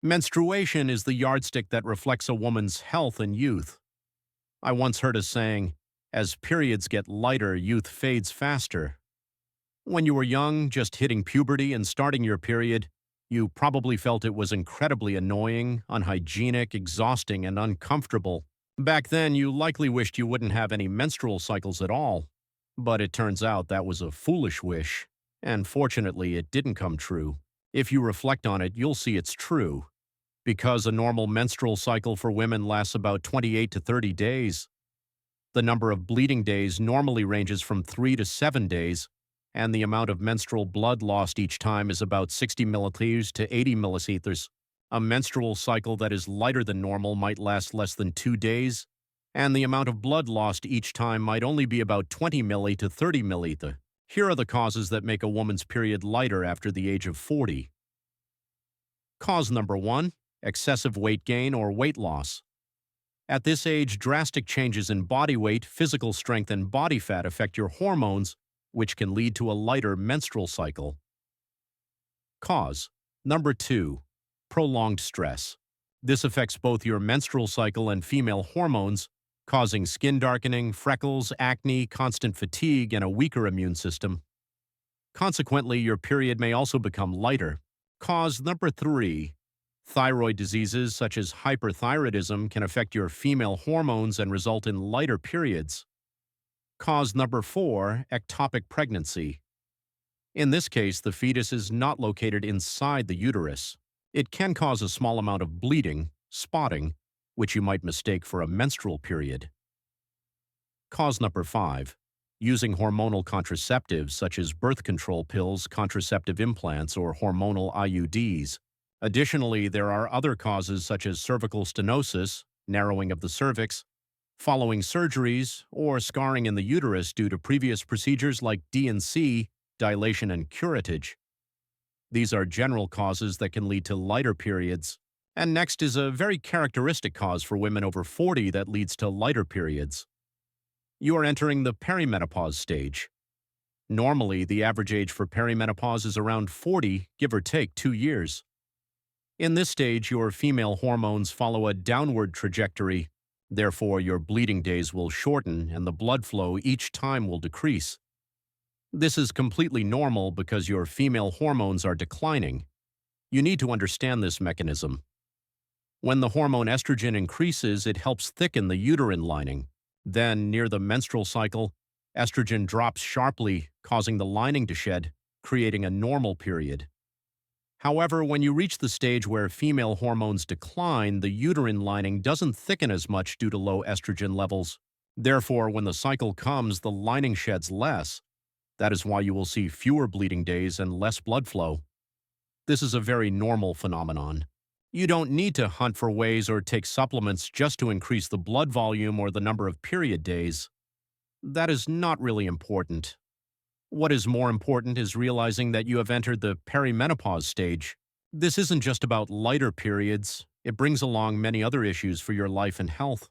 Menstruation is the yardstick that reflects a woman's health and youth. I once heard a saying, as periods get lighter, youth fades faster. When you were young, just hitting puberty and starting your period, you probably felt it was incredibly annoying, unhygienic, exhausting, and uncomfortable. Back then, you likely wished you wouldn't have any menstrual cycles at all. But it turns out that was a foolish wish, and fortunately, it didn't come true. If you reflect on it, you'll see it's true. Because a normal menstrual cycle for women lasts about 28 to 30 days, the number of bleeding days normally ranges from 3 to 7 days, and the amount of menstrual blood lost each time is about 60 milliliters to 80 milliliters. A menstrual cycle that is lighter than normal might last less than 2 days, and the amount of blood lost each time might only be about 20 milli to 30 milliliter. Here are the causes that make a woman's period lighter after the age of 40. Cause number 1, excessive weight gain or weight loss. At this age, drastic changes in body weight, physical strength, and body fat affect your hormones, which can lead to a lighter menstrual cycle. Cause number 2, prolonged stress. This affects both your menstrual cycle and female hormones, causing skin darkening, freckles, acne, constant fatigue, and a weaker immune system. Consequently, your period may also become lighter. Cause number 3, thyroid diseases such as hyperthyroidism can affect your female hormones and result in lighter periods. Cause number 4, ectopic pregnancy. In this case, the fetus is not located inside the uterus. It can cause a small amount of bleeding, spotting, which you might mistake for a menstrual period. Cause number 5, using hormonal contraceptives such as birth control pills, contraceptive implants, or hormonal IUDs. Additionally, there are other causes such as cervical stenosis, narrowing of the cervix, following surgeries, or scarring in the uterus due to previous procedures like D&C, dilation and curettage. These are general causes that can lead to lighter periods. And next is a very characteristic cause for women over 40 that leads to lighter periods. You are entering the perimenopause stage. Normally, the average age for perimenopause is around 40, give or take 2 years. In this stage, your female hormones follow a downward trajectory. Therefore, your bleeding days will shorten and the blood flow each time will decrease. This is completely normal because your female hormones are declining. You need to understand this mechanism. When the hormone estrogen increases, it helps thicken the uterine lining. Then, near the menstrual cycle, estrogen drops sharply, causing the lining to shed, creating a normal period. However, when you reach the stage where female hormones decline, the uterine lining doesn't thicken as much due to low estrogen levels. Therefore, when the cycle comes, the lining sheds less. That is why you will see fewer bleeding days and less blood flow. This is a very normal phenomenon. You don't need to hunt for ways or take supplements just to increase the blood volume or the number of period days. That is not really important. What is more important is realizing that you have entered the perimenopause stage. This isn't just about lighter periods, it brings along many other issues for your life and health.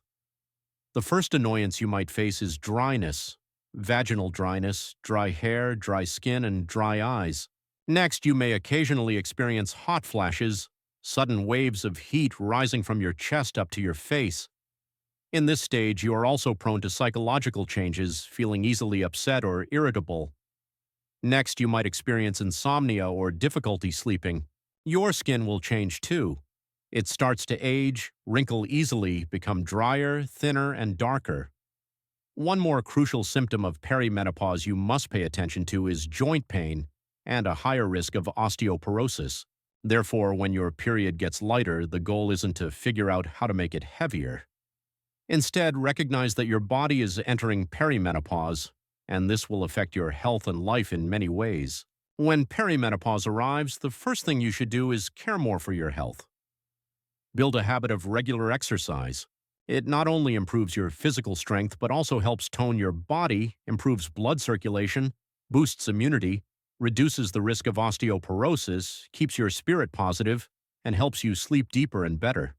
The first annoyance you might face is dryness, vaginal dryness, dry hair, dry skin, and dry eyes. Next, you may occasionally experience hot flashes, sudden waves of heat rising from your chest up to your face. In this stage, you are also prone to psychological changes, feeling easily upset or irritable. Next, you might experience insomnia or difficulty sleeping. Your skin will change too. It starts to age, wrinkle easily, become drier, thinner, and darker. One more crucial symptom of perimenopause you must pay attention to is joint pain and a higher risk of osteoporosis. Therefore, when your period gets lighter, the goal isn't to figure out how to make it heavier. Instead, recognize that your body is entering perimenopause, and this will affect your health and life in many ways. When perimenopause arrives, the first thing you should do is care more for your health. Build a habit of regular exercise. It not only improves your physical strength, but also helps tone your body, improves blood circulation, boosts immunity, reduces the risk of osteoporosis, keeps your spirit positive, and helps you sleep deeper and better.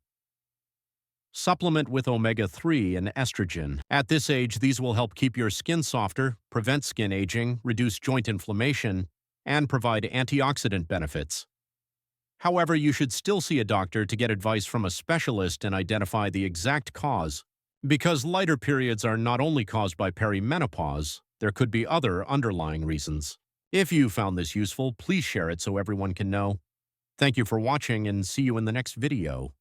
Supplement with omega-3 and estrogen. At this age, these will help keep your skin softer, prevent skin aging, reduce joint inflammation, and provide antioxidant benefits. However, you should still see a doctor to get advice from a specialist and identify the exact cause. Because lighter periods are not only caused by perimenopause, there could be other underlying reasons. If you found this useful, please share it so everyone can know. Thank you for watching and see you in the next video.